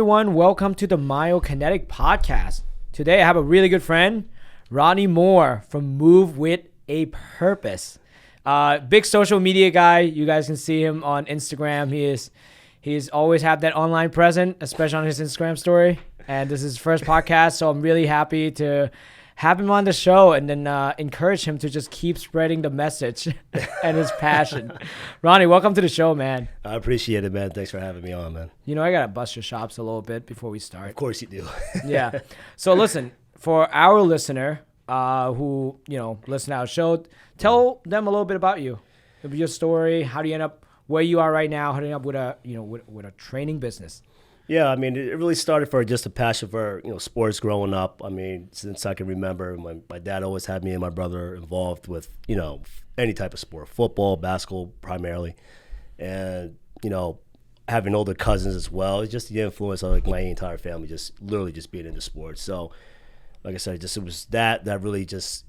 everyone. Welcome to the Myokinetix Podcast. Today I have a really good friend, Ronnie Moore from Move with a Purpose. Big social media guy. You guys can see him on Instagram. He's always had that online presence, especially on his Instagram story. And this is his first podcast, so I'm really happy to have him on the show and then encourage him to just keep spreading the message and his passion. Ronnie, welcome to the show, man. I appreciate it, man. Thanks for having me on, man. You know, I got to bust your chops a little bit before we start. Of course you do. Yeah. So listen, for our listener who, listen to our show, tell them a little bit about you, your story. How do you end up where you are right now? How do you end up with a training business? Yeah, I mean, it really started for just a passion for, sports growing up. I mean, since I can remember, my dad always had me and my brother involved with, any type of sport, football, basketball primarily. And, having older cousins as well. It's just the influence of my entire family, just literally just being into sports. So, like I said, it was that really just,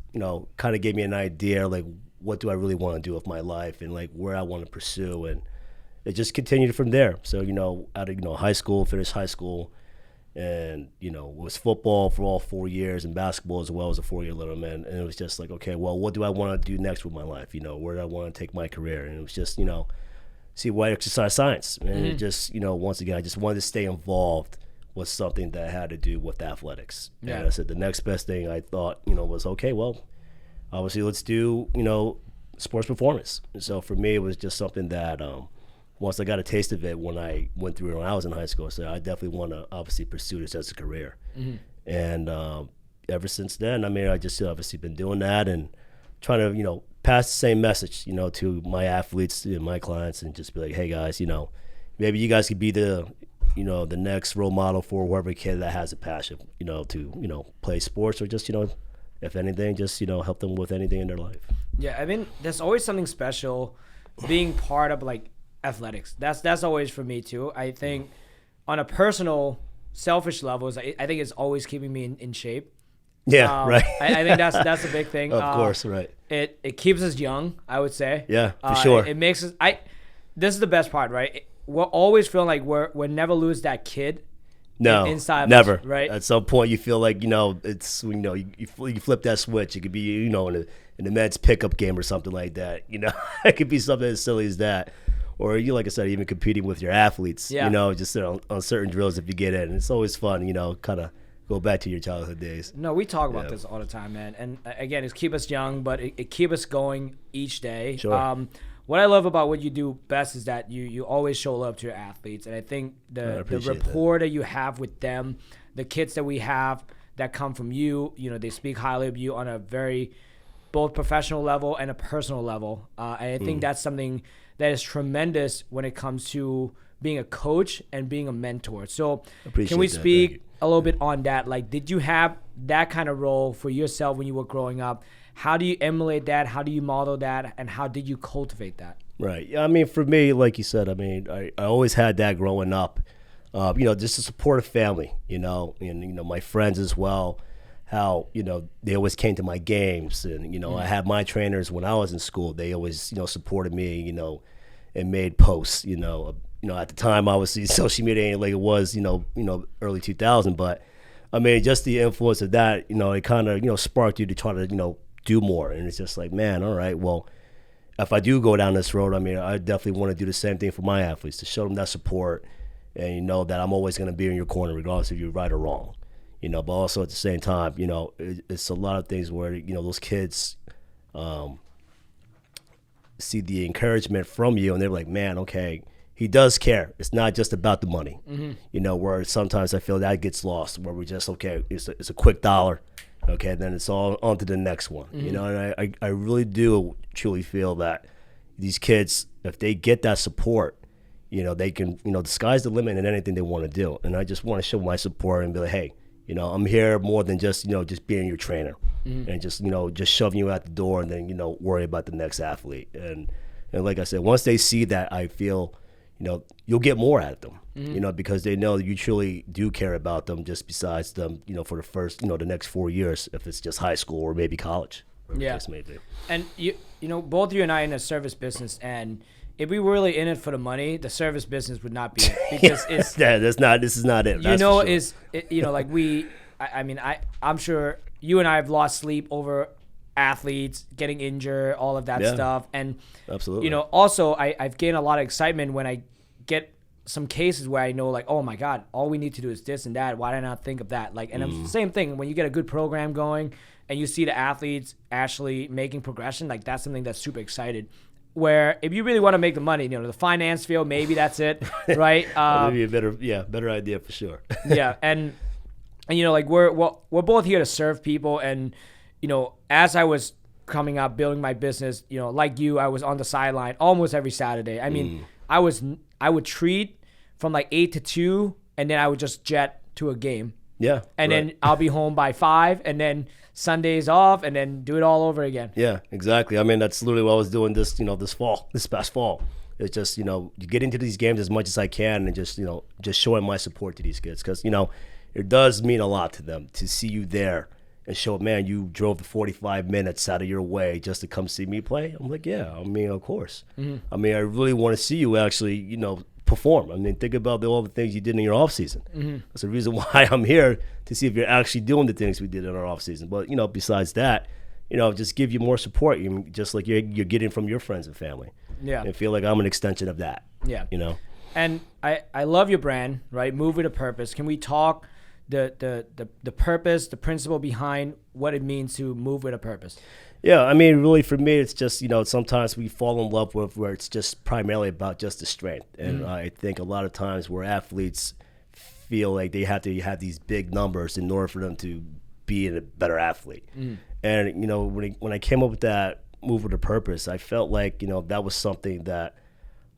kind of gave me an idea, like, what do I really want to do with my life and, like, where I want to pursue. And it just continued from there. So, out of, high school, finished high school, and, it was football for all 4 years and basketball as well as a 4-year littleman. And it was just like, okay, well, what do I want to do next with my life? Where do I want to take my career? And it was just, see why exercise science. And it just, once again, I just wanted to stay involved with something that had to do with athletics. Yeah. And I said the next best thing I thought, was, okay, well, obviously let's do, sports performance. And so for me, it was just something that, once I got a taste of it when I went through it when I was in high school, so I definitely want to obviously pursue this as a career. Mm-hmm. And ever since then, I mean, I just obviously been doing that and trying to, pass the same message, to my athletes and my clients and just be like, hey guys, maybe you guys could be the, the next role model for whoever kid that has a passion, to, play sports or just, if anything, just, help them with anything in their life. Yeah, I mean, there's always something special being part of like athletics. That's always for me too. I think on a personal, selfish levels, I think it's always keeping me in shape. Yeah, right. I think that's a big thing. Of course, right. It keeps us young, I would say. Yeah, for sure. It makes us. This is the best part, right? We're always feeling like we're never lose that kid. No, inside never. Us, right? At some point, you feel like it's you flip that switch. It could be in a men's pickup game or something like that. It could be something as silly as that. Or like I said, even competing with your athletes, just on certain drills if you get in. It's always fun, kind of go back to your childhood days. No, we talk about this all the time, man. And again, it's keep us young, but it keep us going each day. Sure. What I love about what you do best is that you always show love to your athletes. And I think the rapport that you have with them, the kids that we have that come from you, they speak highly of you on a very both professional level and a personal level. And I think that's something that is tremendous when it comes to being a coach and being a mentor. So can we speak a little bit on that? Like, did you have that kind of role for yourself when you were growing up? How do you emulate that? How do you model that? And how did you cultivate that? Right. Yeah, I mean, for me, like you said, I mean, I always had that growing up. Just a supportive family, and, my friends as well, how, they always came to my games. And, I had my trainers when I was in school. They always, supported me, and made posts, at the time, obviously, social media ain't like it was, early 2000. But, I mean, just the influence of that, it kind of, sparked you to try to, do more. And it's just like, man, all right, well, if I do go down this road, I mean, I definitely want to do the same thing for my athletes, to show them that support and, that I'm always going to be in your corner regardless if you're right or wrong. But also at the same time, it's a lot of things where, those kids see the encouragement from you and they're like, man, okay, he does care. It's not just about the money, where sometimes I feel that gets lost, where we just, okay, it's a quick dollar, okay, then it's all on to the next one, and I really do truly feel that these kids, if they get that support, they can, the sky's the limit in anything they want to do. And I just want to show my support and be like, hey, I'm here more than just, just being your trainer and just, just shoving you out the door and then, worry about the next athlete. And like I said, once they see that, I feel, you'll get more at them, because they know that you truly do care about them just besides them, for the first, the next 4 years, if it's just high school or maybe college. Yeah. And, both you and I in a service business, and if we were really in it for the money, the service business would not be it, because it's this is not it. I'm sure you and I have lost sleep over athletes getting injured, all of that stuff, and absolutely. Also I've gained a lot of excitement when I get some cases where I know, like, oh my God, all we need to do is this and that. Why did I not think of that? Like, and it's the same thing when you get a good program going and you see the athletes actually making progression. Like, that's something that's super excited. Where if you really want to make the money, the finance field, maybe that's it, right? Maybe a better idea for sure. Yeah, and like we're both here to serve people, and as I was coming up, building my business, like you, I was on the sideline almost every Saturday. I mean, I would treat from like 8 to 2, and then I would just jet to a game. Yeah. And then I'll be home by 5, and then Sundays off, and then do it all over again. Yeah, exactly. I mean, that's literally what I was doing this past fall. It's just, you get into these games as much as I can, and just showing my support to these kids. Because, it does mean a lot to them to see you there and show, man, you drove the 45 minutes out of your way just to come see me play. I'm like, yeah, I mean, of course. Mm-hmm. I mean, I really want to see you actually, perform. I mean, think about all the things you did in your off season. Mm-hmm. That's the reason why I'm here, to see if you're actually doing the things we did in our off season. But besides that, just give you more support, just like you're getting from your friends and family. Yeah, and feel like I'm an extension of that. Yeah, And I love your brand, right? Move with a purpose. Can we talk the purpose, the principle behind what it means to move with a purpose? Yeah, I mean, really for me, it's just, sometimes we fall in love with where it's just primarily about just the strength. And I think a lot of times where athletes feel like they have to have these big numbers in order for them to be a better athlete. And, when I came up with that move with a purpose, I felt like, that was something that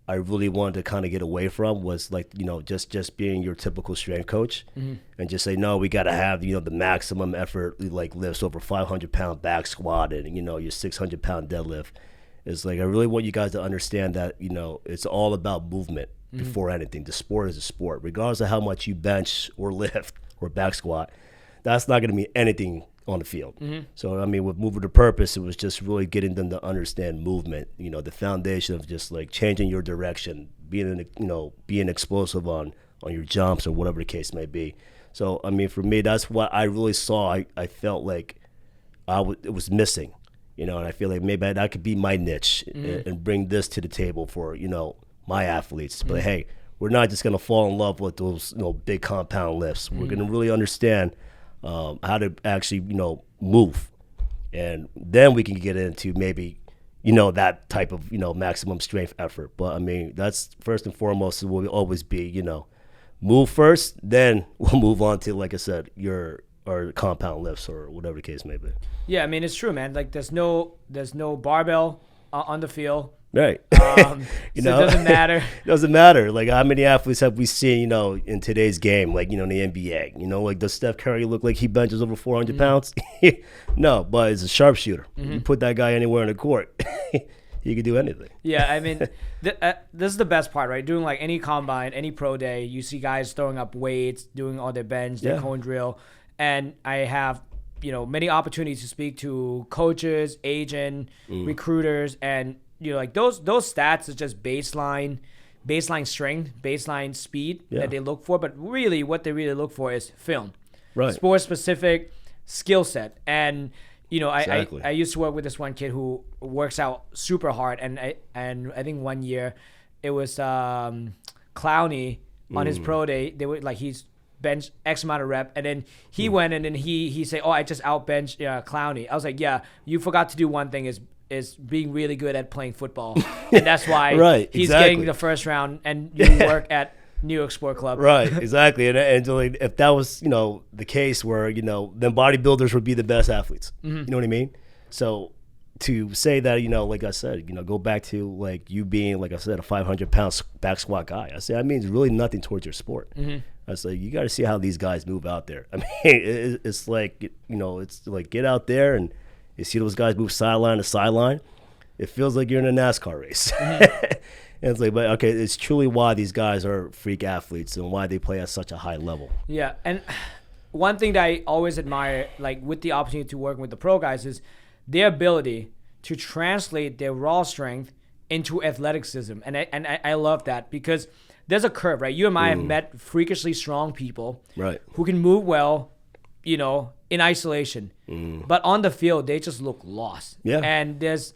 I really wanted to kind of get away from, was like, just being your typical strength coach, and just say, no, we got to have, the maximum effort, like lifts over 500-pound back squat and, your 600-pound deadlift. It's like, I really want you guys to understand that, it's all about movement before anything. The sport is a sport. Regardless of how much you bench or lift or back squat, that's not going to mean anything on the field. So, I mean, with Move with a Purpose, it was just really getting them to understand movement, the foundation of just like changing your direction, being explosive on your jumps or whatever the case may be. So, I mean, for me, that's what I really saw. I felt like it was missing, and I feel like maybe that could be my niche and bring this to the table for, my athletes. But hey, we're not just going to fall in love with those, big compound lifts. We're going to really understand how to actually, move. And then we can get into maybe, that type of, maximum strength effort. But I mean, that's first and foremost, it will always be, move first, then we'll move on to, like I said, or compound lifts or whatever the case may be. Yeah, I mean, it's true, man. Like there's no barbell on the field. Right. So it doesn't matter. It doesn't matter. Like, how many athletes have we seen, in today's game, like, in the NBA? Like, does Steph Curry look like he benches over 400 pounds? No, but he's a sharpshooter. You put that guy anywhere on the court, he can do anything. Yeah, I mean, this is the best part, right? Doing like any combine, any pro day, you see guys throwing up weights, doing all their bench, their cone drill. And I have, many opportunities to speak to coaches, agent, recruiters, and like those stats are just baseline strength, baseline speed that they look for. But really, what they really look for is film, right? Sport specific skill set. And exactly. I used to work with this one kid who works out super hard, and I think one year it was Clowney on his pro day. They were like, he's bench X amount of rep, and then he went and then he said, oh, I just out bench Clowney. I was like, yeah, you forgot to do one thing, is being really good at playing football. And that's why he's getting the first round, and you work at New York Sport Club. Right, exactly. And like, if that was, the case where, then bodybuilders would be the best athletes. You know what I mean? So to say that, like I said, go back to like you being, like I said, a 500-pound back squat guy. I say that means really nothing towards your sport. I say, you got to see how these guys move out there. I mean, it's like, it's like get out there and you see those guys move sideline to sideline. It feels like you're in a NASCAR race. And it's like, but okay, it's truly why these guys are freak athletes and why they play at such a high level. Yeah, and one thing that I always admire, like with the opportunity to work with the pro guys, is their ability to translate their raw strength into athleticism. And I love that because there's a curve, right? You and I have met freakishly strong people who can move well, you know, in isolation. But on the field, they just look lost. Yeah. And there's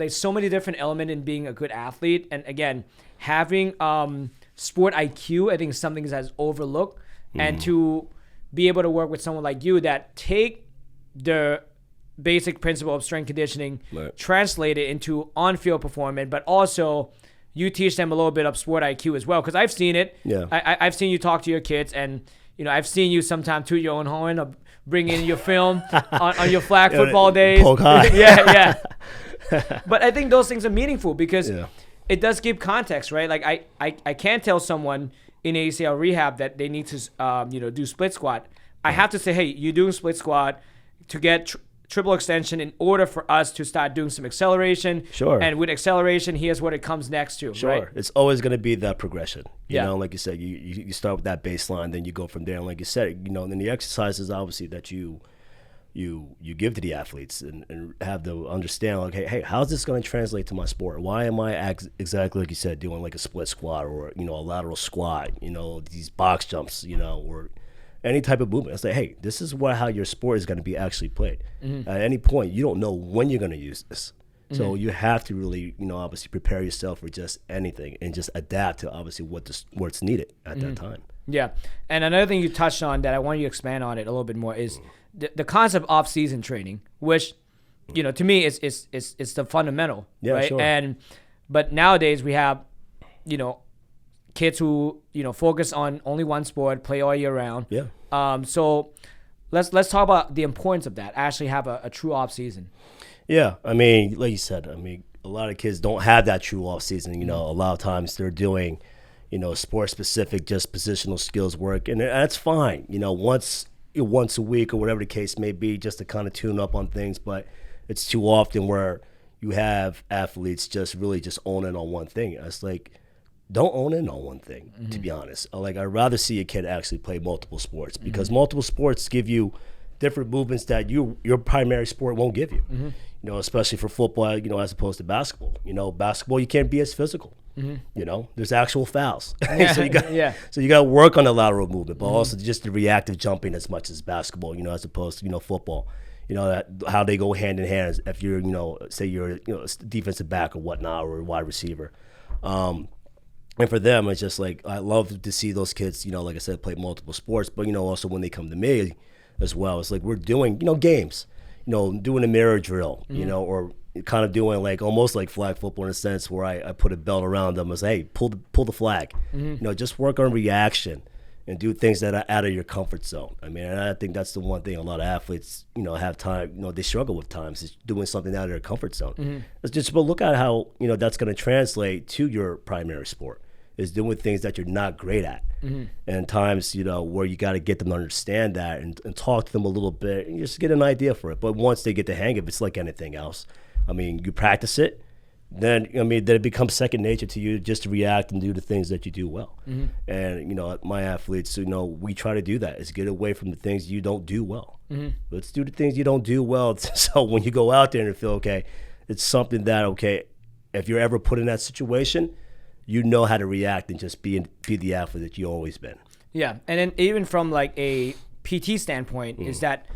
so many different elements in being a good athlete. And again, having sport IQ, I think is something that's overlooked. And to be able to work with someone like you that take the basic principle of strength conditioning, translate it into on-field performance, but also you teach them a little bit of sport IQ as well. Because I've seen it. Yeah. I've seen you talk to your kids, and I've seen you sometimes toot your own horn or bring in your film on your flag football days. Poke high. Yeah. But I think those things are meaningful because it does give context, right? Like I can't tell someone in ACL rehab that they need to do split squat. I have to say, hey, you're doing split squat to get triple extension in order for us to start doing some acceleration. Sure. And with acceleration, here's what it comes next to. Sure. Right? It's always going to be that progression. You know, like you said, you start with that baseline, then you go from there. And like you said, then the exercises obviously that you give to the athletes and have them understand, like, hey, how's this going to translate to my sport? Why am I exactly like you said, doing like a split squat or a lateral squat? These box jumps, or any type of movement. It's like, hey, this is how your sport is going to be actually played. At any point, you don't know when you're going to use this. So you have to really, obviously prepare yourself for just anything and just adapt to obviously what's needed at that time. Yeah. And another thing you touched on that I want you to expand on it a little bit more is the concept of off-season training, which, to me is the fundamental, right? Sure. But nowadays we have, kids who, focus on only one sport, play all year round. Yeah. So let's talk about the importance of that, actually have a true off-season. Yeah. I mean, like you said, a lot of kids don't have that true off-season. A lot of times they're doing, sport-specific, just positional skills work, and that's fine. Once a week or whatever the case may be, just to kind of tune up on things. But it's too often where you have athletes just really just own in on one thing. It's like, don't own in on one thing, to be honest. Like, I'd rather see a kid actually play multiple sports because multiple sports give you different movements that your primary sport won't give you. Especially for football, as opposed to basketball. Basketball, you can't be as physical. There's actual fouls. So you got to work on the lateral movement, but also just the reactive jumping as much as basketball, as opposed to, football. How they go hand in hand if you're, say you're, a defensive back or whatnot or a wide receiver. And for them, it's just like, I love to see those kids, like I said, play multiple sports, but, also when they come to me as well, it's like we're doing, games, doing a mirror drill, or kind of doing like almost like flag football in a sense where I put a belt around them and say, hey, pull the flag, just work on reaction and do things that are out of your comfort zone. And I think that's the one thing a lot of athletes, have time, they struggle with times is doing something out of their comfort zone. It's just, but look at how, that's going to translate to your primary sport. Is doing things that you're not great at. And times, where you got to get them to understand that and talk to them a little bit and just get an idea for it. But once they get the hang of it, it's like anything else. You practice it, then it becomes second nature to you just to react and do the things that you do well. And, my athletes, we try to do that is get away from the things you don't do well. Let's do the things you don't do well. So when you go out there and feel, okay, it's something that, okay, if you're ever put in that situation, you know how to react and just be the athlete that you've always been. Yeah, and then even from like a PT standpoint is that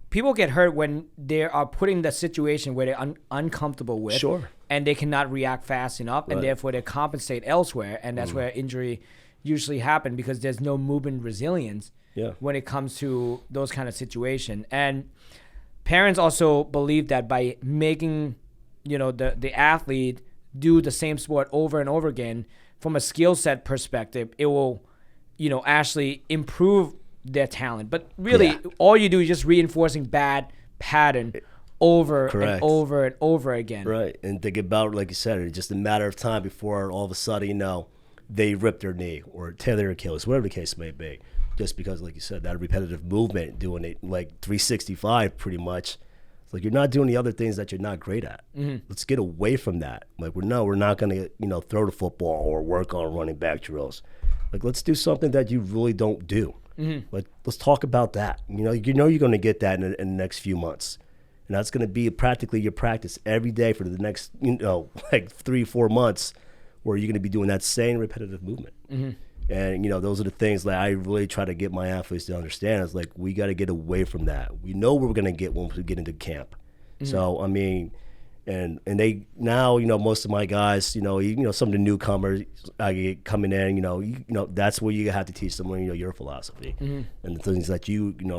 people get hurt when they are put in the situation where they're uncomfortable with. Sure. And they cannot react fast enough, and therefore they compensate elsewhere, and that's where injury usually happens because there's no movement resilience when it comes to those kind of situations. And parents also believe that by making, the athlete do the same sport over and over again from a skill set perspective, it will, actually improve their talent. But really, all you do is just reinforcing bad pattern over and over and over again. Right. And think about, like you said, it's just a matter of time before all of a sudden, they rip their knee or tear their Achilles, whatever the case may be. Just because, like you said, that repetitive movement, doing it like 365 pretty much. Like, you're not doing the other things that you're not great at. Let's get away from that. Like, we're not going to, throw the football or work on running back drills. Like, let's do something that you really don't do. Like, let's talk about that. You're going to get that in the next few months. And that's going to be practically your practice every day for the next, like 3-4 months, where you're going to be doing that same repetitive movement. And, those are the things that I really try to get my athletes to understand. Is like, we got to get away from that. We know what we're going to get when we get into camp. So, I mean, and they now, most of my guys, some of the newcomers coming in, that's where you have to teach them, your philosophy and the things that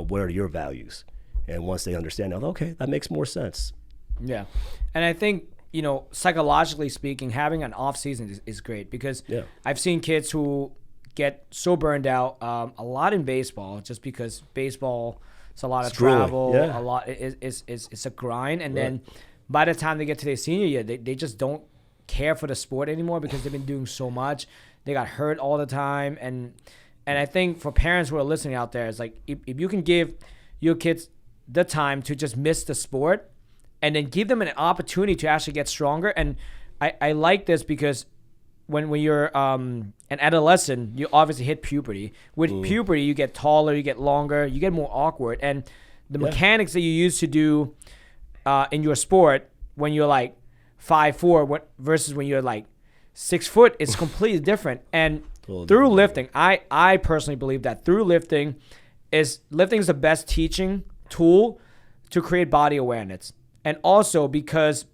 what are your values. And once they understand, okay, that makes more sense. Yeah. And I think, psychologically speaking, having an off season is great, because I've seen kids who get so burned out a lot in baseball, just because baseball, it's a lot of travel, a lot, it's a grind. And then by the time they get to their senior year, they just don't care for the sport anymore, because they've been doing so much. They got hurt all the time. And I think for parents who are listening out there, it's like, if you can give your kids the time to just miss the sport, and then give them an opportunity to actually get stronger. And I like this, because when you're an adolescent, you obviously hit puberty. With puberty, you get taller, you get longer, you get more awkward. And the mechanics that you used to do in your sport when you're like 5'4" versus when you're like 6 foot, it's completely different. And through lifting, I personally believe that through lifting is the best teaching tool to create body awareness. And also because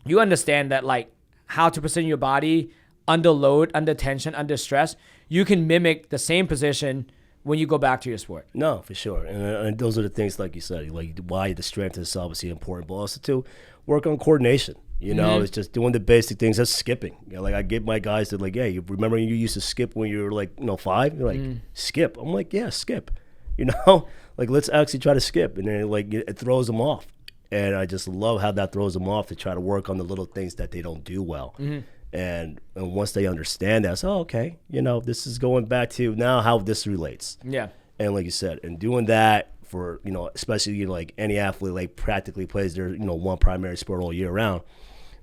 you understand that, like, how to position your body under load, under tension, under stress, you can mimic the same position when you go back to your sport. No, for sure. And those are the things, like you said, like why the strength is obviously important, but also to work on coordination. It's just doing the basic things. That's skipping. Like, I get my guys that, like, you remember you used to skip when you were like, 5? You're like, skip. I'm like, yeah, skip. Like, let's actually try to skip. And then, like, it throws them off. And I just love how that throws them off, to try to work on the little things that they don't do well. And once they understand that, okay, this is going back to now how this relates. Yeah. And like you said, and doing that for, especially like any athlete, like practically plays their, one primary sport all year round.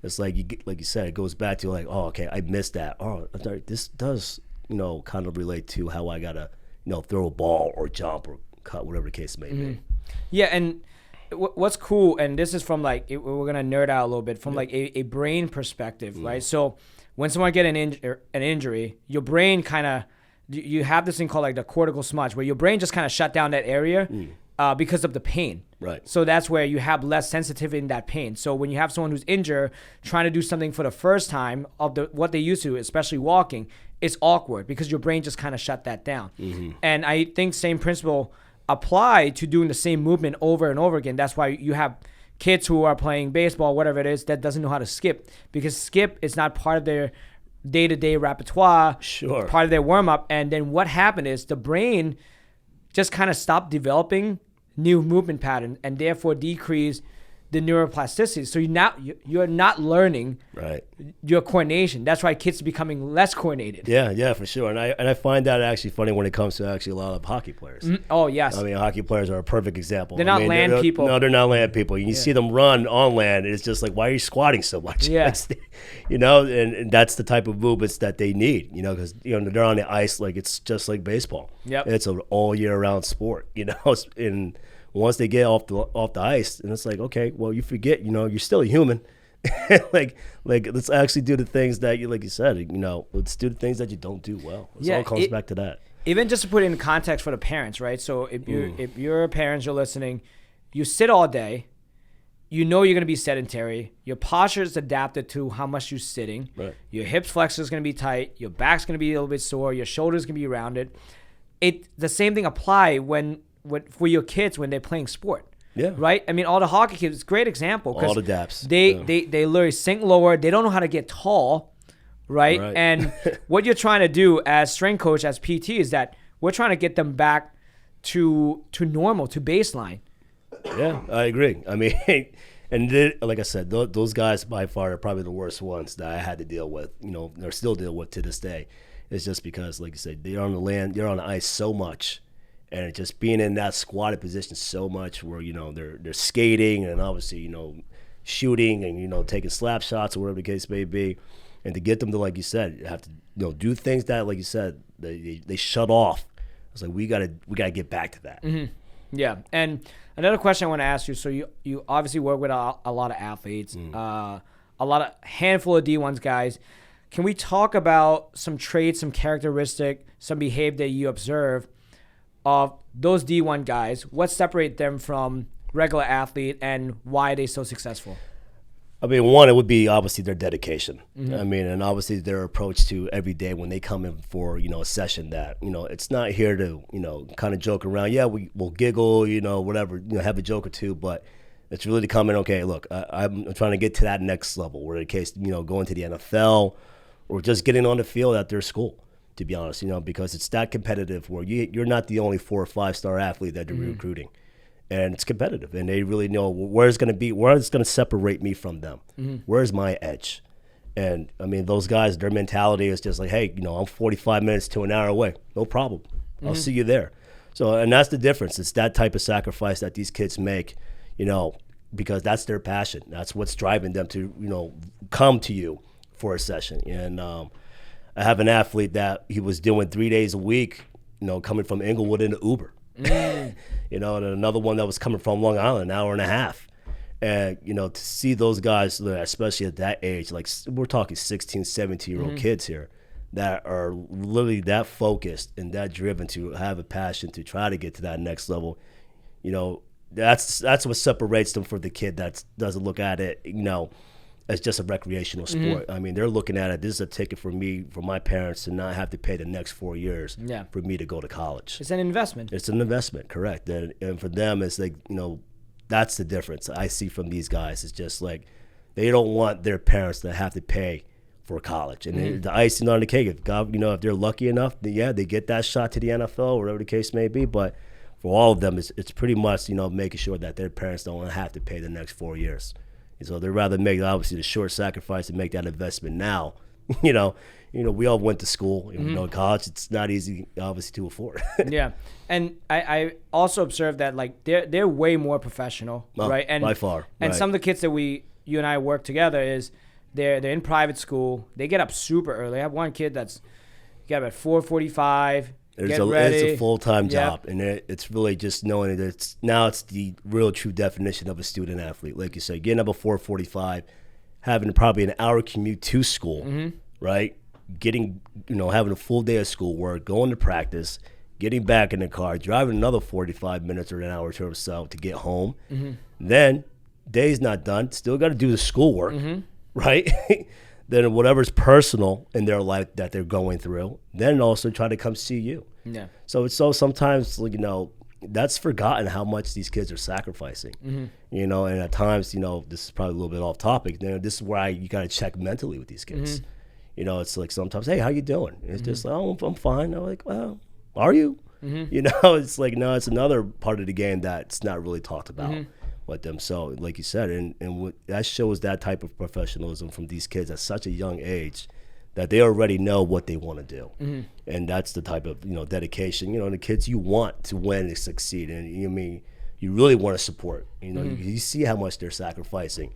It's like, like you said, it goes back to like, oh, okay, I missed that. Oh, this does, kind of relate to how I got to, throw a ball or jump or cut, whatever the case may be. Yeah. And what's cool, and this is from like, we're gonna nerd out a little bit from like a brain perspective, right? So when someone get an injury, your brain kind of, you have this thing called like the cortical smudge, where your brain just kind of shut down that area because of the pain. Right. So that's where you have less sensitivity in that pain. So when you have someone who's injured trying to do something for the first time of what they used to, especially walking, it's awkward because your brain just kind of shut that down. And I think same principle apply to doing the same movement over and over again. That's why you have kids who are playing baseball, whatever it is, that doesn't know how to skip, because skip is not part of their day-to-day repertoire, part of their warm-up. And then what happened is the brain just kind of stopped developing new movement patterns, and therefore decrease the neuroplasticity. So you're not learning your coordination. That's why kids are becoming less coordinated. Yeah, for sure. And I find that actually funny when it comes to actually a lot of hockey players. Oh, yes. I mean, hockey players are a perfect example. They're not land people. No, they're not land people. You see them run on land, it's just like, why are you squatting so much? Yeah. And that's the type of movements that they need, because they're on the ice, like it's just like baseball. Yep. It's an all year round sport, and once they get off the ice, and it's like, okay, well, you forget, you're still a human. like let's actually do the things that you, like you said, let's do the things that you don't do well. It all comes back to that. Even just to put it in context for the parents, right? So if you're parents, you're listening, you sit all day, you're going to be sedentary. Your posture is adapted to how much you're sitting. Right. Your hips flexor is going to be tight. Your back's going to be a little bit sore. Your shoulders going to be rounded. The same thing apply for your kids when they're playing sport. Yeah. Right? I mean, all the hockey kids, it's a great example. All the daps. They literally sink lower. They don't know how to get tall. Right? And what you're trying to do as strength coach, as PT, is that we're trying to get them back to normal, to baseline. Yeah, I agree. I mean, and like I said, those guys by far are probably the worst ones that I had to deal with, or still deal with to this day. It's just because, like you said, they're on the land, they're on the ice so much. And it just being in that squatted position so much, where they're skating and obviously shooting and taking slap shots or whatever the case may be, and to get them to, like you said, you have to do things that, like you said, they shut off. It's like we gotta get back to that. Yeah, and another question I want to ask you. So you obviously work with a lot of athletes, a handful of D1s guys. Can we talk about some traits, some characteristic, some behavior that you observe of those D1 guys? What separates them from regular athlete, and why are they so successful? I mean, one, it would be obviously their dedication. I mean, and obviously their approach to every day when they come in for, a session that, it's not here to, kind of joke around. Yeah, we'll giggle, whatever, have a joke or two, but it's really to come in, okay, look, I'm trying to get to that next level, where in case, going to the NFL or just getting on the field at their school, to be honest, because it's that competitive where you're not the only 4 or 5 star athlete that they're recruiting. And it's competitive, and they really know where it's going to separate me from them. Where's my edge? And I mean, those guys, their mentality is just like, hey, I'm 45 minutes to an hour away, no problem. I'll see you there. So, and that's the difference. It's that type of sacrifice that these kids make, because that's their passion. That's what's driving them to, come to you for a session. And I have an athlete that he was doing 3 days a week, coming from Inglewood in an Uber. And another one that was coming from Long Island, an hour and a half. And, to see those guys, especially at that age, like we're talking 16, 17-year-old kids here that are literally that focused and that driven to have a passion to try to get to that next level, that's what separates them from the kid that doesn't look at it, as just a recreational sport. I mean, they're looking at it, this is a ticket for me, for my parents to not have to pay the next 4 years for me to go to college. It's an investment. It's an investment, correct. And for them, it's like, that's the difference I see from these guys. It's just like they don't want their parents to have to pay for college. And the icing on the cake, if God, if they're lucky enough, then they get that shot to the NFL, whatever the case may be. But for all of them, it's pretty much, making sure that their parents don't have to pay the next 4 years. So they'd rather make, obviously, the short sacrifice and make that investment now. We all went to school. College, it's not easy, obviously, to afford. Yeah. And I also observed that, like, they're way more professional, right? And by far. And some of the kids that you and I work together is they're in private school. They get up super early. I have one kid that's get up at 4:45. It's a full-time job, and it's really just knowing that it's the real true definition of a student athlete. Like you said, getting up at 4:45, having probably an hour commute to school, right? Getting, having a full day of schoolwork, going to practice, getting back in the car, driving another 45 minutes or an hour to yourself to get home. Then, day's not done, still got to do the schoolwork, right? Then whatever's personal in their life that they're going through, then also try to come see you. Yeah. So it's sometimes, that's forgotten how much these kids are sacrificing. And at times, this is probably a little bit off topic. This is where you got to check mentally with these kids. It's like sometimes, hey, how you doing? And it's just like, oh, I'm fine. I'm like, well, are you? It's like, no, it's another part of the game that's not really talked about. With them. So like you said, and that shows that type of professionalism from these kids at such a young age that they already know what they want to do. And that's the type of dedication, the kids you want to win and succeed, and you really want to support. You see how much they're sacrificing.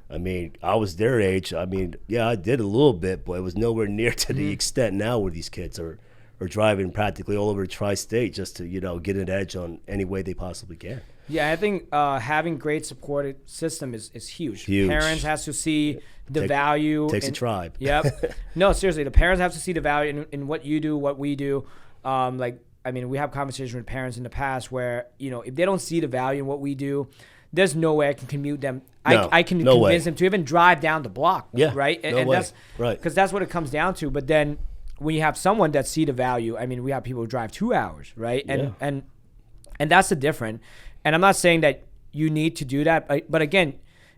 I mean, I was their age. I mean, yeah, I did a little bit, but it was nowhere near to the extent now where these kids are driving practically all over tri-state just to get an edge on any way they possibly can. Yeah, I think having great supported system is huge. Parents has to see the value. Takes a tribe. Yep. No, seriously, the parents have to see the value in what you do, what we do. We have conversations with parents in the past where, if they don't see the value in what we do, there's no way I can commute them. I can convince them to even drive down the block. Yeah. Right? And that's right. Because that's what it comes down to. But then when you have someone that see the value, we have people who drive 2 hours, right? And that's the difference. And I'm not saying that you need to do that, but again,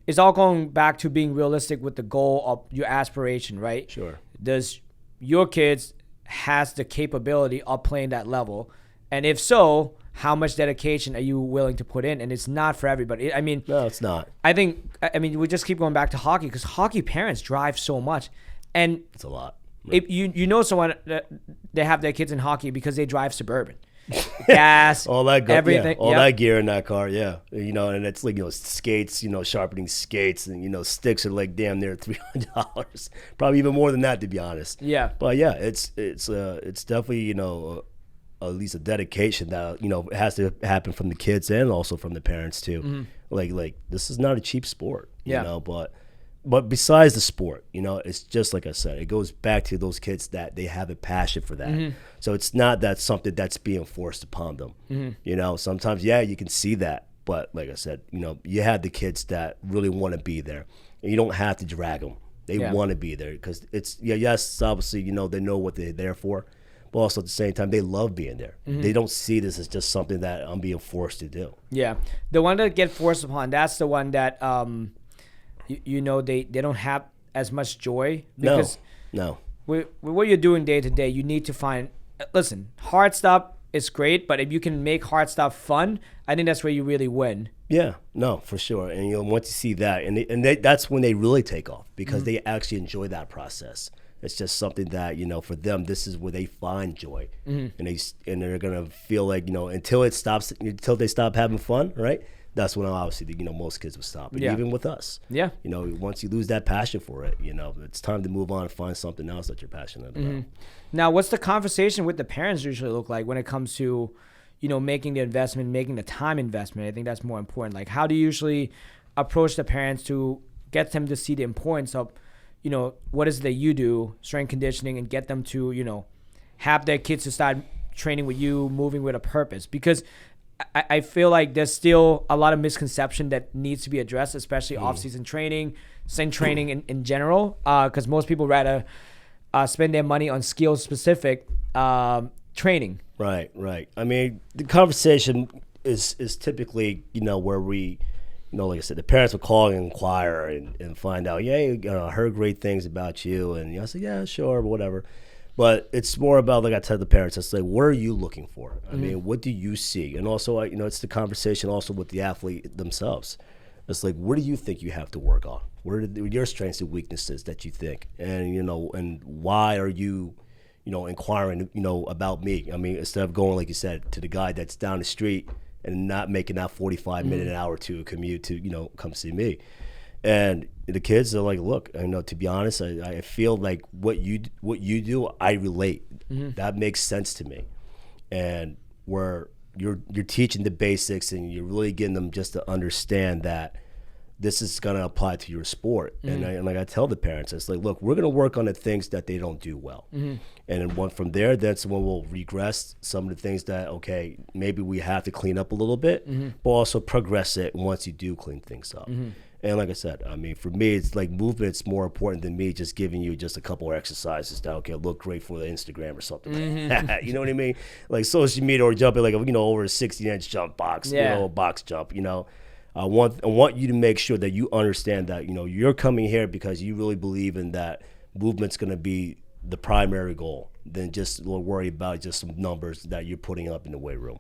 it's all going back to being realistic with the goal of your aspiration, right? Sure. Does your kids has the capability of playing that level? And if so, how much dedication are you willing to put in? And it's not for everybody. No, it's not. I think, we just keep going back to hockey because hockey parents drive so much. And it's a lot. If you someone that they have their kids in hockey because they drive Suburban. Gas, all that everything, that gear in that car, and it's like skates, sharpening skates, and sticks are like damn near $300, probably even more than that to be honest. Yeah, but yeah, it's definitely at least a dedication that, has to happen from the kids and also from the parents too. Mm-hmm. Like this is not a cheap sport, Yeah. but besides the sport, it's just like I said, it goes back to those kids that they have a passion for that. Mm-hmm. So it's not that something that's being forced upon them. Mm-hmm. Sometimes, yeah, you can see that. But like I said, you have the kids that really want to be there. And you don't have to drag them. They want to be there because yes, obviously, they know what they're there for. But also at the same time, they love being there. Mm-hmm. They don't see this as just something that I'm being forced to do. Yeah. The one that get forced upon, that's the one that, they don't have as much joy. Because No. with what you're doing day to day, you need to find, listen, hard stuff is great, but if you can make hard stuff fun, I think that's where you really win. Yeah, no, for sure. And once you see that, and that's when they really take off because they actually enjoy that process. It's just something that, for them, this is where they find joy. And they're going to feel like, until they stop having fun, right? That's when obviously, most kids will stop. And even with us. Yeah. Once you lose that passion for it, it's time to move on and find something else that you're passionate about. Now, what's the conversation with the parents usually look like when it comes to, making the investment, making the time investment? I think that's more important. Like, how do you usually approach the parents to get them to see the importance of, what is it that you do, strength conditioning, and get them to, have their kids to start training with you, moving with a purpose? Because I feel like there's still a lot of misconception that needs to be addressed, especially off-season training, strength training in general, because most people rather spend their money on skill-specific training. Right. I mean, the conversation is typically, where we, like I said, the parents will call and inquire and find out, I heard great things about you. And I say, yeah, sure, whatever. But it's more about, like I tell the parents, it's like, what are you looking for? I mean, what do you see? And also, it's the conversation also with the athlete themselves. It's like, what do you think you have to work on? What are your strengths and weaknesses that you think? And, and why are you, inquiring, about me? I mean, instead of going, like you said, to the guy that's down the street and not making that 45-minute, an hour to commute to, come see me. And the kids are like, look, to be honest, I feel like what you do, I relate. That makes sense to me. And where you're teaching the basics and you're really getting them just to understand that this is going to apply to your sport. And like I tell the parents, it's like, look, we're going to work on the things that they don't do well. And then from there, that's when we'll regress some of the things that, okay, maybe we have to clean up a little bit, but also progress it once you do clean things up. And like I said, I mean, for me, it's like movement's more important than me just giving you just a couple of exercises that, okay, look great for the Instagram or something like that. You know what I mean? Like social media or jumping like, over a 60-inch jump box, box jump, I want you to make sure that you understand that, you're coming here because you really believe in that movement's going to be the primary goal than just worry about just some numbers that you're putting up in the weight room.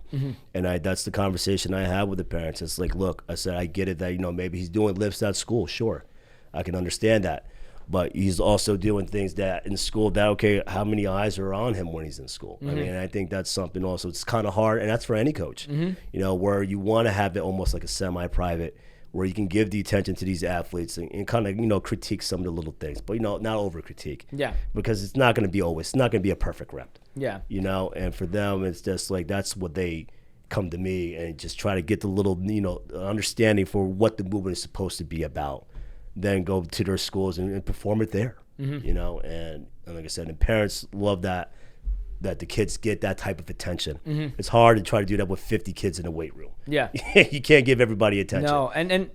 And that's the conversation I have with the parents. It's like, look, I said, I get it that, maybe he's doing lifts at school. Sure, I can understand that. But he's also doing things that in school that, okay, how many eyes are on him when he's in school? I mean, I think that's something also, it's kind of hard, and that's for any coach, where you want to have it almost like a semi-private, where you can give the attention to these athletes and kind of, critique some of the little things, but, not over critique. Yeah. Because it's not going to be always, it's not going to be a perfect rep. Yeah. And for them, it's just like, that's what they come to me and just try to get the little, understanding for what the movement is supposed to be about. Then go to their schools and perform it there, and like I said, and parents love that the kids get that type of attention. It's hard to try to do that with 50 kids in a weight room. Yeah. You can't give everybody attention. No, and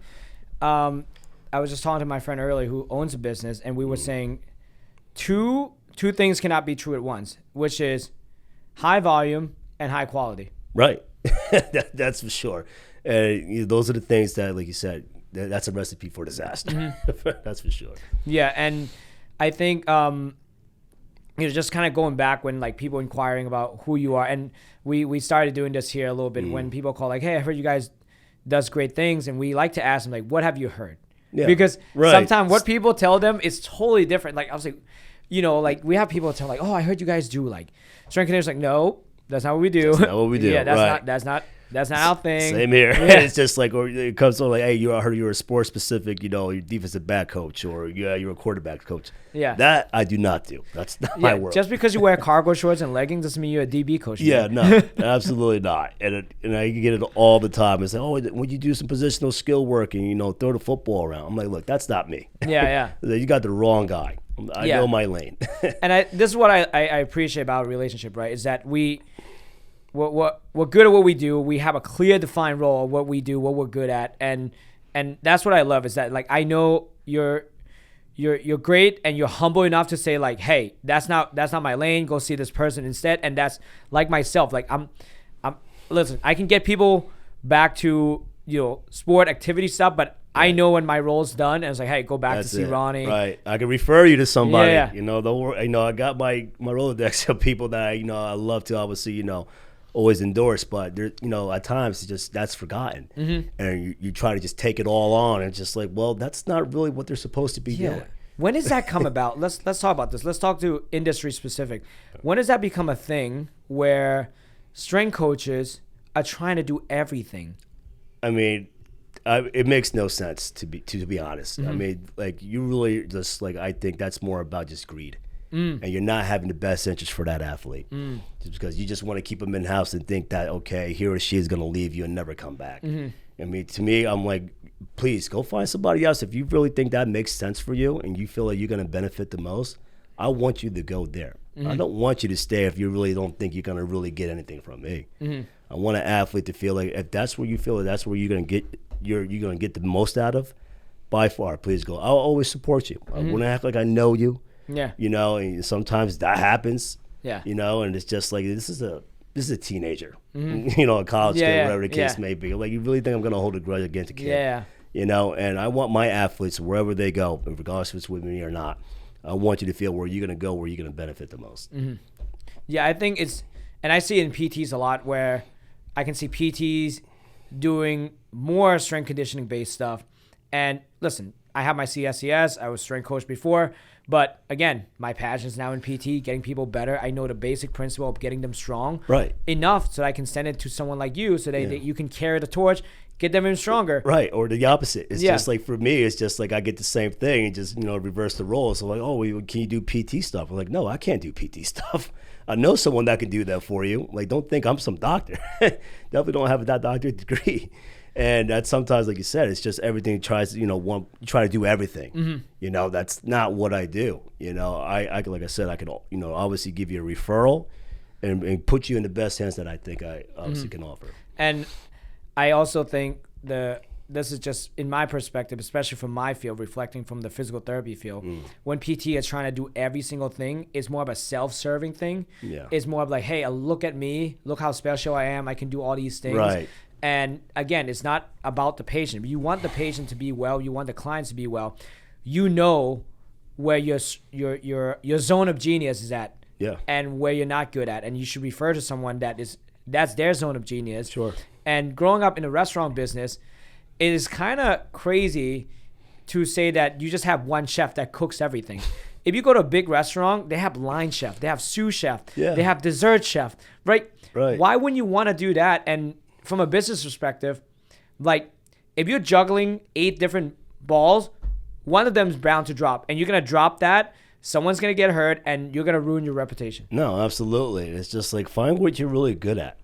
I was just talking to my friend earlier who owns a business, and we were saying two things cannot be true at once, which is high volume and high quality. Right. That's for sure. Those are the things that, like you said, that's a recipe for disaster. That's for sure. Yeah, and I think just kind of going back when like people inquiring about who you are, and we started doing this here a little bit when people call like, hey, I heard you guys does great things, and we like to ask them like, what have you heard? Yeah, because sometimes what people tell them is totally different. Like I was like, like we have people tell like, oh, I heard you guys do like strength conditioning. Like, no, that's not what we do. That's not what we do. Yeah, that's not That's not our thing. Same here. Yeah. It's just like, or it comes to like, hey, I heard you're a sports specific, you're defensive back coach, or you're a quarterback coach. Yeah. That I do not do. That's not my world. Just because you wear cargo shorts and leggings doesn't mean you're a DB coach. Yeah, no, absolutely not. And I get it all the time. It's like, oh, when you do some positional skill work and, throw the football around. I'm like, look, that's not me. Yeah. You got the wrong guy. I know my lane. And this is what I appreciate about a relationship, right? Is that we're good at what we do. We have a clear, defined role of what we do, what we're good at, and that's what I love. Is that like I know you're great and you're humble enough to say like, hey, that's not my lane. Go see this person instead. And that's like myself. Like I'm listen. I can get people back to sport activity stuff, but I know when my role's done, and it's like, hey, go back to see Ronnie. Right. I can refer you to somebody. Yeah. I got my Rolodex of people that I love to obviously, always endorse, but there, at times it's just that's forgotten. Mm-hmm. And you try to just take it all on, and it's just like, well, that's not really what they're supposed to be doing. When does that come about? Let's talk about this. Let's talk to industry specific. When does that become a thing where strength coaches are trying to do everything? I mean, it makes no sense to be honest. Mm-hmm. I mean, like you really just like I think that's more about just greed, and you're not having the best interest for that athlete, just because you just want to keep them in house and think that okay, he or she is going to leave you and never come back. Mm-hmm. I mean, to me, I'm like, please go find somebody else if you really think that makes sense for you and you feel like you're going to benefit the most. I want you to go there. Mm-hmm. I don't want you to stay if you really don't think you're going to really get anything from me. Mm-hmm. I want an athlete to feel like if that's where you feel like that's where you're going to get you're going to get the most out of, by far, please go. I'll always support you. Mm-hmm. I want to act like I know you. Yeah. And sometimes that happens. Yeah. And it's just like this is a teenager. Mm-hmm. A college kid, whatever the case may be. Like you really think I'm going to hold a grudge against a kid? Yeah. And I want my athletes wherever they go, regardless if it's with me or not. I want you to feel where you're going to go, where you're going to benefit the most. Mm-hmm. Yeah, I think and I see it in PTs a lot where I can see PTs doing more strength conditioning based stuff. And listen, I have my CSCS. I was strength coach before. But again, my passion is now in PT, getting people better. I know the basic principle of getting them strong enough so that I can send it to someone like you so that you can carry the torch, get them even stronger. Right, or the opposite. It's just like for me, it's just like I get the same thing and just, reverse the role. So like, can you do PT stuff? I'm like, no, I can't do PT stuff. I know someone that can do that for you. Like, don't think I'm some doctor. Definitely don't have that doctorate degree. And that's sometimes, like you said, it's just everything tries to, you try to do everything. Mm-hmm. That's not what I do. I like I said, I can, obviously give you a referral and put you in the best hands that I think I obviously can offer. And I also think this is just in my perspective, especially from my field, reflecting from the physical therapy field. When PT is trying to do every single thing, it's more of a self-serving thing. Yeah. It's more of like, hey, look at me, look how special I am. I can do all these things. Right. And again, it's not about the patient. You want the patient to be well. You want the clients to be well. Where your zone of genius is at. Yeah. And where you're not good at, and you should refer to someone that's their zone of genius. Sure. And growing up in the restaurant business, it is kind of crazy to say that you just have one chef that cooks everything. If you go to a big restaurant, they have line chef, they have sous chef, they have dessert chef, right? Why wouldn't you want to do that? And from a business perspective, like if you're juggling 8 different balls, one of them is bound to drop, and you're gonna drop that. Someone's gonna get hurt, and you're gonna ruin your reputation. No, absolutely. It's just like find what you're really good at,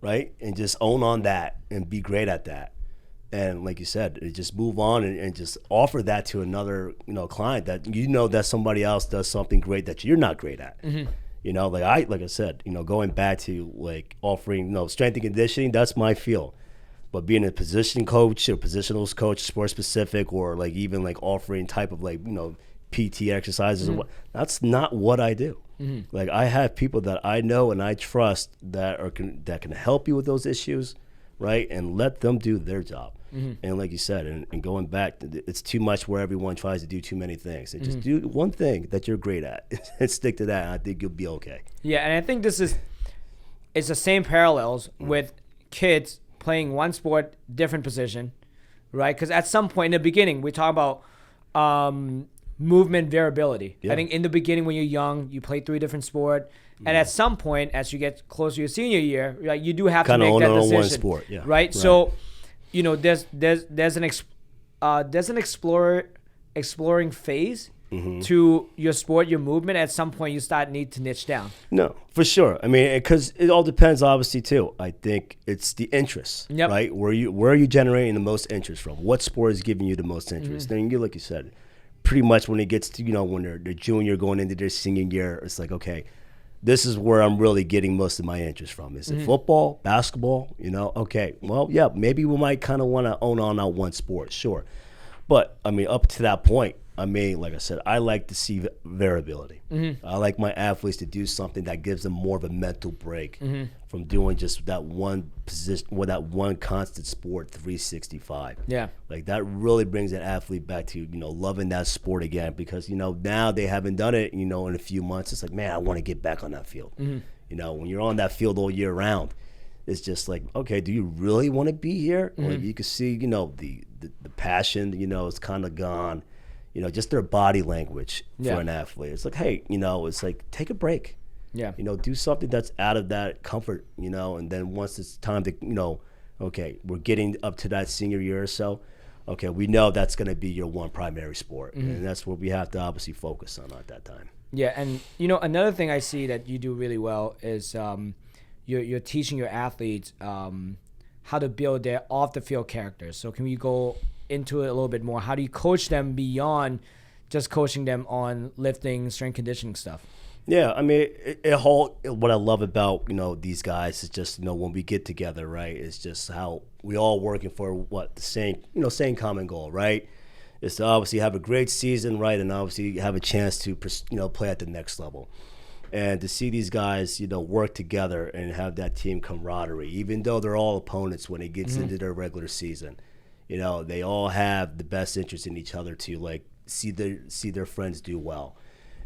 right? And just own on that and be great at that. And like you said, just move on and just offer that to another, client that that somebody else does something great that you're not great at. Mm-hmm. Like I said, going back to like offering, strength and conditioning, that's my field. But being a position coach or positional coach, sport specific, or like even like offering type of like, PT exercises, or that's not what I do. Mm-hmm. Like I have people that I know and I trust that can help you with those issues, right? And let them do their job. Mm-hmm. And like you said, and going back, it's too much where everyone tries to do too many things. And just do one thing that you're great at and stick to that, and I think you'll be okay. Yeah, and I think it's the same parallels with kids playing one sport, different position, right? Because at some point in the beginning, we talk about movement variability. Yeah. I think in the beginning when you're young, you play 3 different sports. And at some point, as you get closer to your senior year, like, you do have to Kinda make that own decision. one sport, yeah. Right? So, you know, there's an exploring phase to your sport, your movement. At some point, you need to niche down. No, for sure. I mean, because it all depends, obviously, too. I think it's the interest, right? Where are you generating the most interest from? What sport is giving you the most interest? And like you said, pretty much when it gets to, you know, when they're junior going into their senior year, it's like, okay, this is where I'm really getting most of my interest from. Is it football, basketball? You know, okay, well, yeah, maybe we might kind of want to own on out one sport, sure. But, I mean, up to that point, I mean, like I said, I like to see variability. I like my athletes to do something that gives them more of a mental break from doing just that one position or that one constant sport 365. Yeah. Like, that really brings an athlete back to, you know, loving that sport again, because, you know, now they haven't done it, you know, in a few months. It's like, man, I want to get back on that field. You know, when you're on that field all year round, it's just like, okay, do you really want to be here? Like, you can see, you know, the passion, you know, is kind of gone. You know, just their body language for an athlete. It's like, hey, you know, it's like, take a break. Yeah. You know, do something that's out of that comfort, you know, and then once it's time to, you know, okay, we're getting up to that senior year or so, okay, we know that's going to be your one primary sport. And that's what we have to obviously focus on at that time. Yeah, and, you know, another thing I see that you do really well is you're teaching your athletes how to build their off-the-field characters. So can we go into it a little bit more? How do you coach them beyond just coaching them on lifting, strength conditioning stuff? Yeah, I mean, what I love about, you know, these guys is just, you know, when we get together, right, it's just how we all working for the same common goal, right? Is to obviously have a great season, right, and obviously have a chance to, you know, play at the next level. And to see these guys, you know, work together and have that team camaraderie, even though they're all opponents when it gets into their regular season. You know, they all have the best interest in each other to, like, see their friends do well.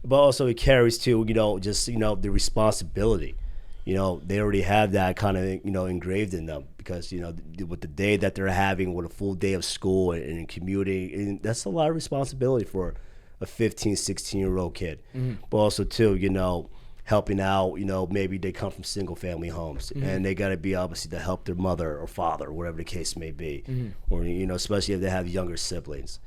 But also it carries to, you know, just, you know, the responsibility. You know, they already have that kind of, you know, engraved in them because, you know, with the day that they're having, with a full day of school and commuting, and that's a lot of responsibility for a 15, 16-year-old kid. But also, too, you know, helping out, you know, maybe they come from single-family homes, and they got to be obviously to help their mother or father, whatever the case may be, or, you know, especially if they have younger siblings.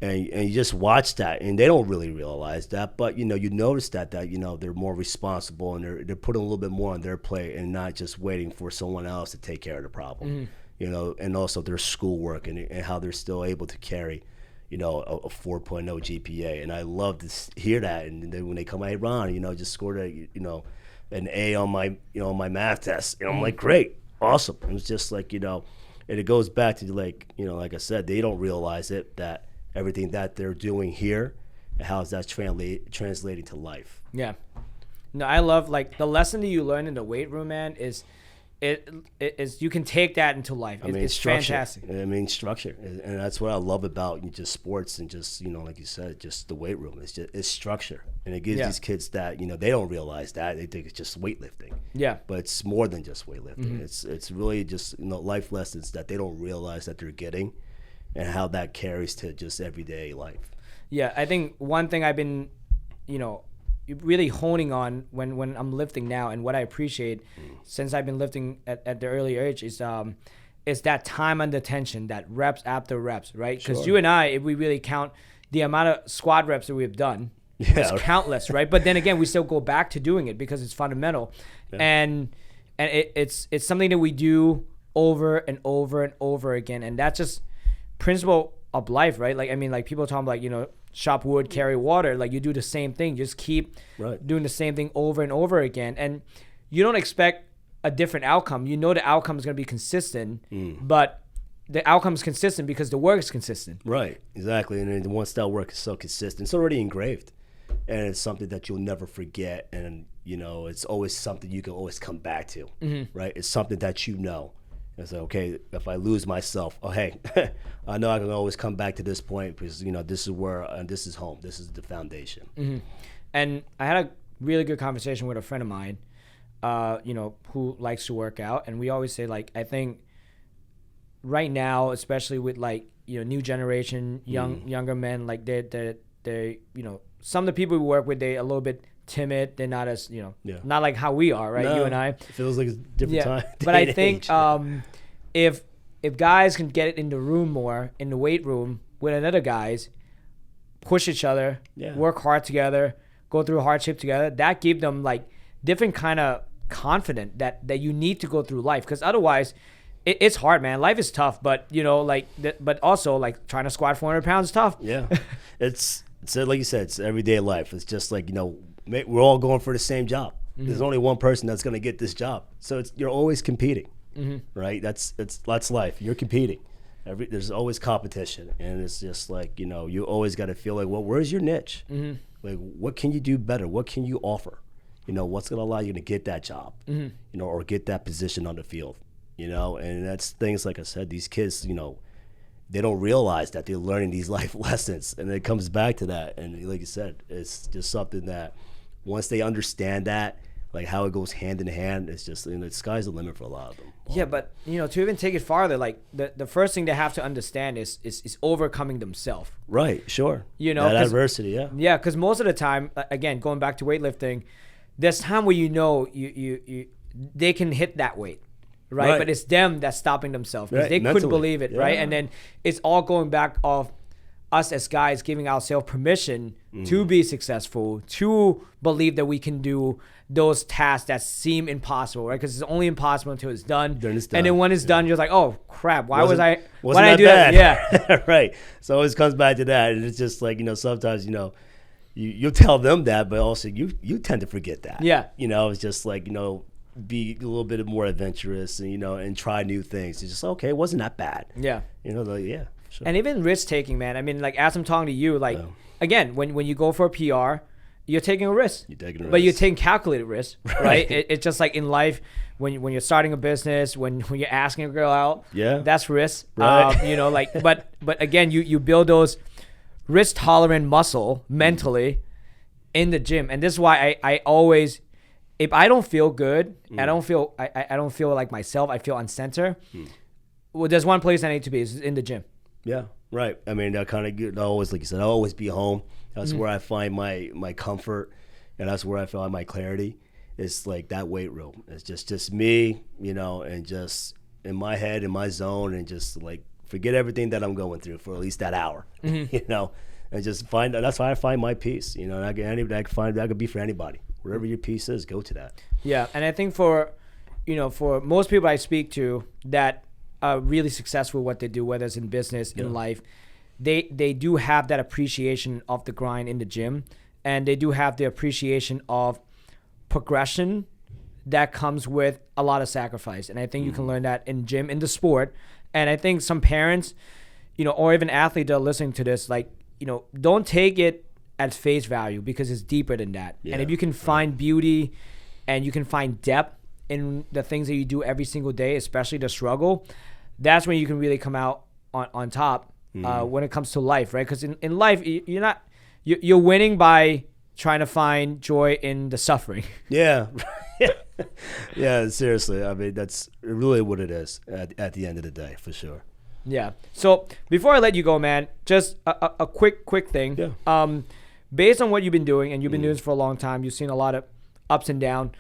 And you just watch that, and they don't really realize that, but, you know, you notice that you know, they're more responsible, and they're putting a little bit more on their plate and not just waiting for someone else to take care of the problem, you know, and also their schoolwork and how they're still able to carry, you know, a 4.0 GPA. And I love to hear that. And then when they come, hey, Ron, you know, just scored an A on my, you know, my math test. And I'm like, great, awesome. It was just like, you know, and it goes back to, like, you know, like I said, they don't realize it, that everything that they're doing here, and how is that translating to life. Yeah. No, I love, like, the lesson that you learn in the weight room, man, is you can take that into life. It's fantastic. I mean, structure, and that's what I love about just sports and just, you know, like you said, just the weight room. It's structure, and it gives these kids that, you know, they don't realize that they think it's just weightlifting. Yeah, but it's more than just weightlifting. It's really just, you know, life lessons that they don't realize that they're getting, and how that carries to just everyday life. Yeah, I think one thing I've been, you know, really honing on when I'm lifting now, and what I appreciate since I've been lifting at the early age is that time under tension, that reps after reps, right? Because you and I, if we really count the amount of squat reps that we've done, it's countless, right? But then again, we still go back to doing it because it's fundamental, and it's something that we do over and over and over again, and that's just principle of life, right? Like, I mean, like, people talking about, you know, chop wood, carry water. Like, you do the same thing. Just keep doing the same thing over and over again. And you don't expect a different outcome. You know the outcome is going to be consistent, but the outcome is consistent because the work is consistent. Right, exactly. And then once that work is so consistent, it's already engraved. And it's something that you'll never forget. And, you know, it's always something you can always come back to, right? It's something that you know. It's like, okay, if I lose myself, oh, hey, I know I can always come back to this point because, you know, this is where, this is home. This is the foundation. And I had a really good conversation with a friend of mine, you know, who likes to work out. And we always say, like, I think right now, especially with, like, you know, new generation, younger men, like, they you know, some of the people we work with, they a little bit timid. They're not as, not like how we are, right? No, you and I. It feels like a different time. But I think if guys can get it in the room more, in the weight room with another guys, push each other, work hard together, go through hardship together, that give them like different kind of confidence that you need to go through life. Because otherwise, it's hard, man. Life is tough, but but also like trying to squat 400 pounds is tough. Yeah, it's like you said, it's everyday life. It's just like, we're all going for the same job. Mm-hmm. There's only one person that's going to get this job, so you're always competing, right? That's life. You're competing. There's always competition, and it's just like, you always got to feel like, well, where's your niche? Mm-hmm. Like, what can you do better? What can you offer? What's going to allow you to get that job, or get that position on the field. And that's things, like I said, these kids, they don't realize that they're learning these life lessons. And it comes back to that. And like you said, it's just something that once they understand that, like how it goes hand in hand, it's just, the sky's the limit for a lot of them. Yeah, but, to even take it farther, like the first thing they have to understand is overcoming themselves. Right, sure. That adversity, yeah. Yeah, because most of the time, again, going back to weightlifting, there's time where you they can hit that weight. Right, but it's them that's stopping themselves because they couldn't believe it, right? And then it's all going back of us as guys giving ourselves permission to be successful, to believe that we can do those tasks that seem impossible, right? Because it's only impossible until it's done. Then it's done. And then when it's done, you're like, oh crap, why did I do bad? that? Yeah, right. So it always comes back to that, and it's just like, sometimes you tell them that, but also you tend to forget that. Yeah, it's just like be a little bit more adventurous and and try new things. It's just, okay, it wasn't that bad. Yeah. Sure. And even risk taking, man. I mean, like, as I'm talking to you, like, again, when you go for a PR, you're taking a risk. You're taking a risk. But you're taking calculated risk, right? It's just like in life, when you're starting a business, when you're asking a girl out, that's risk. Right. But again, you build those risk tolerant muscle mentally in the gym. And this is why I always, if I don't feel good, I don't feel like myself, I feel uncentered. Well, there's one place I need to be, is in the gym. Yeah, right. I mean, that kind of always, like you said, I'll always be home. That's where I find my comfort, and that's where I find my clarity. It's like that weight room. It's just me, and just in my head, in my zone, and just like forget everything that I'm going through for at least that hour, and just that's why I find my peace. And I can find that could be for anybody. Wherever your piece is, go to that. Yeah, and I think for most people I speak to that are really successful at what they do, whether it's in business, in life, they do have that appreciation of the grind in the gym, and they do have the appreciation of progression that comes with a lot of sacrifice. And I think you can learn that in gym, in the sport. And I think some parents, or even athletes that are listening to this, like, don't take it at face value, because it's deeper than that. And if you can find beauty and you can find depth in the things that you do every single day, especially the struggle, that's when you can really come out on top when it comes to life, right? Because in life, you're winning by trying to find joy in the suffering. Yeah. Yeah, seriously. I mean, that's really what it is at the end of the day, for sure. Yeah. So before I let you go, man, just a quick thing. Yeah. Based on what you've been doing, and you've been doing this for a long time, you've seen a lot of ups and downs.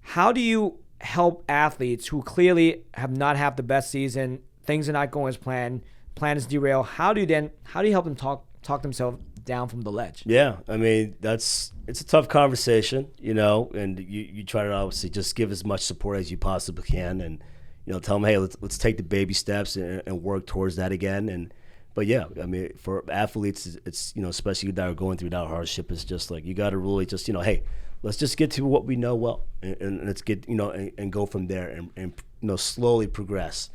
How do you help athletes who clearly have not had the best season, things are not going as planned, plan is derailed? How do you help them talk themselves down from the ledge? Yeah, I mean, it's a tough conversation, and you try to obviously just give as much support as you possibly can, and tell them, hey, let's take the baby steps and work towards that again. But yeah, I mean, for athletes, it's especially that are going through that hardship, it's just like you got to really just hey, let's just get to what we know well, and let's get and go from there, and slowly progress,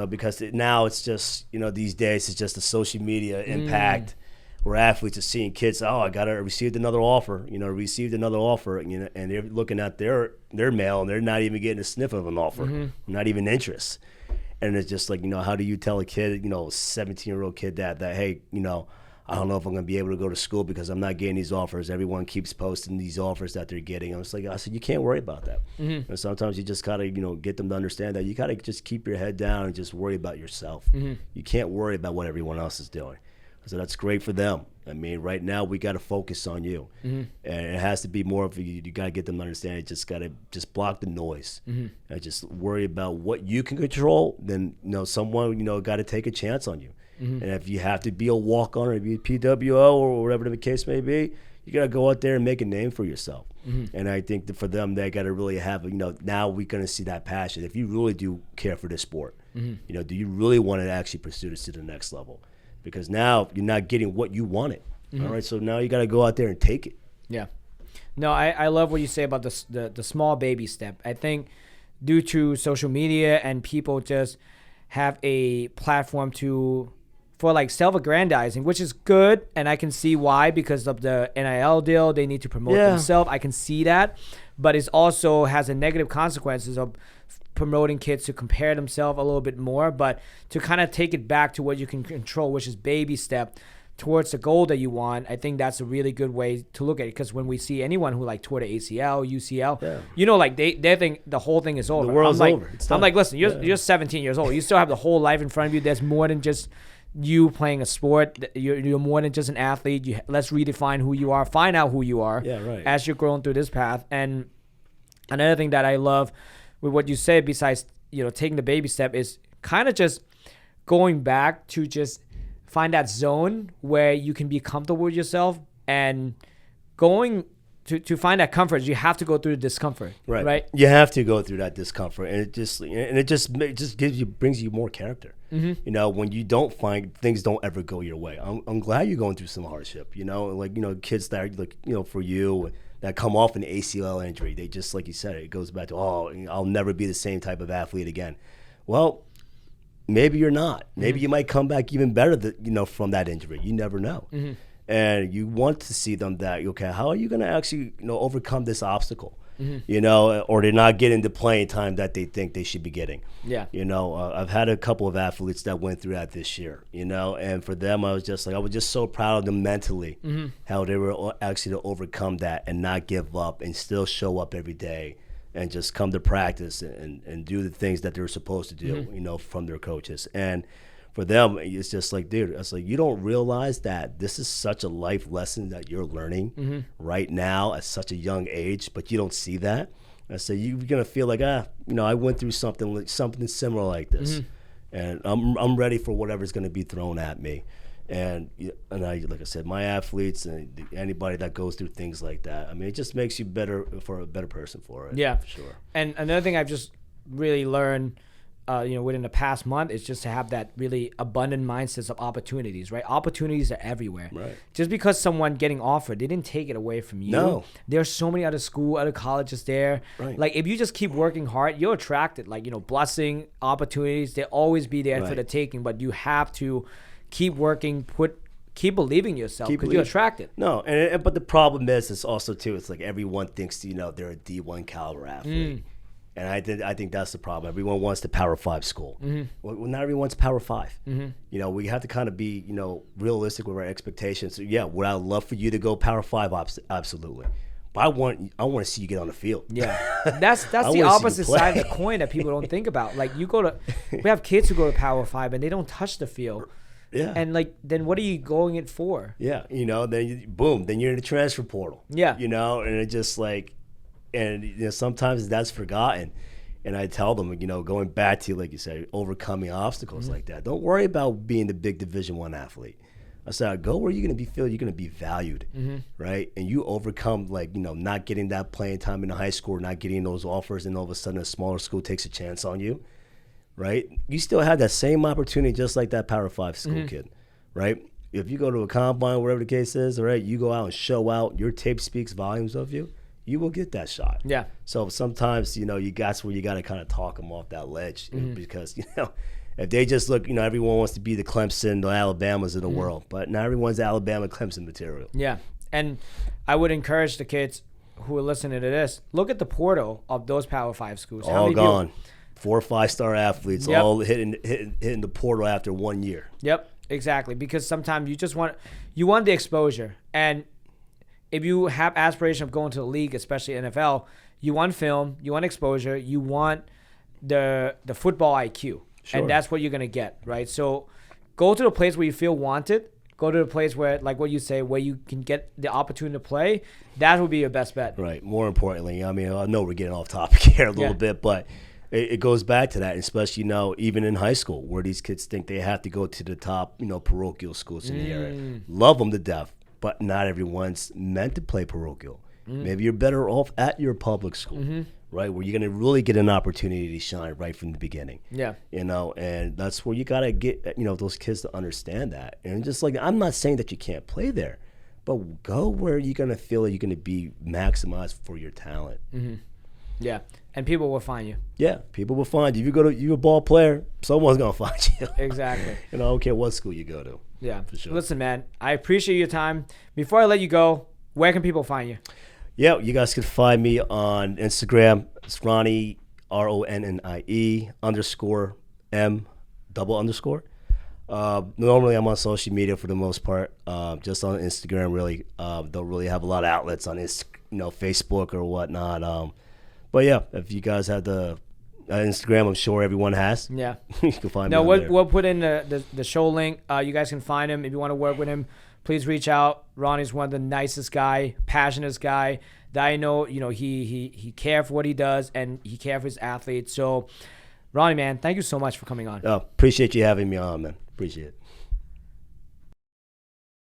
because now it's just these days it's just the social media impact where athletes are seeing kids, received another offer, and they're looking at their mail and they're not even getting a sniff of an offer, not even interest. And it's just like, how do you tell a kid, 17-year-old kid that hey, I don't know if I'm going to be able to go to school because I'm not getting these offers. Everyone keeps posting these offers that they're getting. I said, you can't worry about that. And sometimes you just got to, get them to understand that you got to just keep your head down and just worry about yourself. You can't worry about what everyone else is doing. So that's great for them. I mean, right now we got to focus on you, and it has to be more of you got to get them to understand. You just got to just block the noise, and just worry about what you can control. Then someone got to take a chance on you, and if you have to be a walk on or be a PWO or whatever the case may be, you got to go out there and make a name for yourself. And I think that for them, they got to really have now we're going to see that passion. If you really do care for this sport, do you really want to actually pursue this to the next level? Because now you're not getting what you wanted. All right, so now you got to go out there and take it. Yeah. No, I love what you say about the small baby step. I think due to social media and people just have a platform for like self-aggrandizing, which is good, and I can see why, because of the NIL deal, they need to promote themselves. I can see that, but it also has a negative consequences of promoting kids to compare themselves a little bit more, but to kind of take it back to what you can control, which is baby step towards the goal that you want. I think that's a really good way to look at it, because when we see anyone who tore the ACL, UCL, they think the whole thing is over. The world's over. I'm like, listen, you're 17 years old. You still have the whole life in front of you. There's more than just you playing a sport. You're more than just an athlete. Let's redefine who you are. Find out who you are as you're growing through this path. And another thing that I love with what you said, besides taking the baby step, is kind of just going back to just find that zone where you can be comfortable with yourself, and going to find that comfort. You have to go through the discomfort, right? You have to go through that discomfort, and it just brings you more character. When you don't find things don't ever go your way. I'm glad you're going through some hardship. Kids that are for you that come off an ACL injury, they just, like you said, it goes back to, I'll never be the same type of athlete again. Well, maybe you're not. Maybe you might come back even better from that injury. You never know. And you want to see them that, okay, how are you going to actually overcome this obstacle? Or they're not getting the playing time that they think they should be getting. Yeah. I've had a couple of athletes that went through that this year, and for them, I was just so proud of them mentally, how they were actually to overcome that and not give up and still show up every day and just come to practice and do the things that they're supposed to do, from their coaches. And for them, it's just like, dude, it's like, you don't realize that this is such a life lesson that you're learning right now at such a young age, but you don't see that. I say, you're gonna feel like, I went through something similar like this, and I'm ready for whatever's gonna be thrown at me. And like I said, my athletes and anybody that goes through things like that, I mean, it just makes you a better person for it. Yeah, for sure. And another thing I've just really learned, within the past month, is just to have that really abundant mindset of opportunities, right? Opportunities are everywhere. Right. Just because someone getting offered, they didn't take it away from you. No. There's so many other other colleges there. Right. Like, if you just keep working hard, you're attracted. Like, blessing, opportunities, they'll always be there for the taking, but you have to keep working, keep believing yourself, because you're attracted. No, but the problem is also too, it's like everyone thinks they're a D1 caliber athlete. And I think that's the problem. Everyone wants the Power 5 school. Well, not everyone wants Power 5. We have to kind of be, realistic with our expectations. So, yeah, would I love for you to go Power 5? Absolutely. But I want to see you get on the field. Yeah, that's the opposite side of the coin that people don't think about. Like, we have kids who go to Power 5 and they don't touch the field. Yeah. And then what are you going it for? Yeah, then then you're in the transfer portal. Yeah. And it just like, and sometimes that's forgotten. And I tell them, going back to, like you said, overcoming obstacles like that. Don't worry about being the big Division I athlete. I said, go where you're going to be feel you're going to be valued, right? And you overcome, not getting that playing time in the high school, not getting those offers, and all of a sudden a smaller school takes a chance on you, right? You still have that same opportunity just like that Power 5 school kid, right? If you go to a combine, whatever the case is, all right, you go out and show out, your tape speaks volumes of you, you will get that shot. Yeah. So sometimes, that's where you got to kind of talk them off that ledge because, if they just look, everyone wants to be the Clemson, the Alabamas of the world, but not everyone's Alabama Clemson material. Yeah. And I would encourage the kids who are listening to this, look at the portal of those Power 5 schools. All gone. 4 or 5-star athletes all hitting the portal after 1 year. Yep, exactly. Because sometimes you want the exposure. And if you have aspiration of going to the league, especially NFL, you want film, you want exposure, you want the football IQ. Sure. And that's what you're going to get, right? So go to the place where you feel wanted, go to a place where, like what you say, where you can get the opportunity to play. That would be your best bet. Right. More importantly, I mean, I know we're getting off topic here a little bit, but it goes back to that, especially, even in high school where these kids think they have to go to the top, parochial schools in the area. Love them to death, but not everyone's meant to play parochial. Maybe you're better off at your public school, right, where you're going to really get an opportunity to shine right from the beginning. Yeah. And that's where you got to get, those kids to understand that. And just like, I'm not saying that you can't play there, but go where you're going to feel like you're going to be maximized for your talent. Yeah, and people will find you. Yeah, people will find you. If you're a ball player, someone's going to find you. Exactly. I don't care what school you go to. Yeah, for sure. Listen, man, I appreciate your time. Before I let you go, where can people find you? Yeah, you guys can find me on Instagram. It's Ronnie, RONNIE _M _. Normally I'm on social media for the most part, just on Instagram. Really, don't really have a lot of outlets on Facebook or whatnot. But yeah, if you guys have the Instagram, I'm sure everyone has. Yeah, you can find me. No, we'll put in the show link. You guys can find him if you want to work with him. Please reach out. Ronnie's one of the nicest guy, passionate guy that I know. He cares for what he does and he cares for his athletes. So, Ronnie, man, thank you so much for coming on. Appreciate you having me on, man. Appreciate it.